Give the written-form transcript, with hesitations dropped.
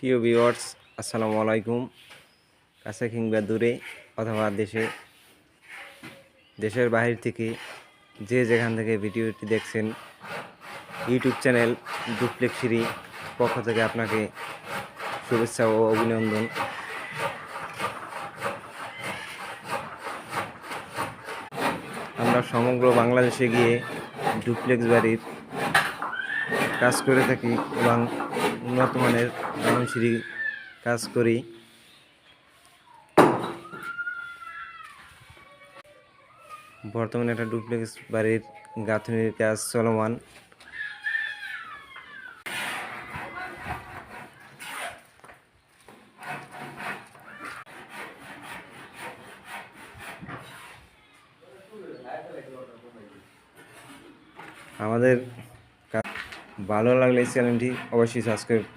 প্রিয় ভিউয়ার্স, আসসালামু আলাইকুম। কাছে কিংবা দূরে অথবা দেশের বাহির থেকে যে যেখান থেকে ভিডিওটি দেখছেন, ইউটিউব চ্যানেল ডুপ্লেক্স সিঁড়ি পক্ষ থেকে আপনাকে শুভেচ্ছা ও অভিনন্দন। আমরা সমগ্র বাংলাদেশে গিয়ে ডুপ্লেক্স বাড়ির কাজ করে থাকি এবং উন্নত মানের দালান সিঁড়ি কাজ করি। বর্তমানে একটা ডুপ্লেক্স বাড়ির গাঁথনির কাজ চলমান। আমাদের ভালো লাগলে চ্যানেলটি অবশ্যই সাবস্ক্রাইব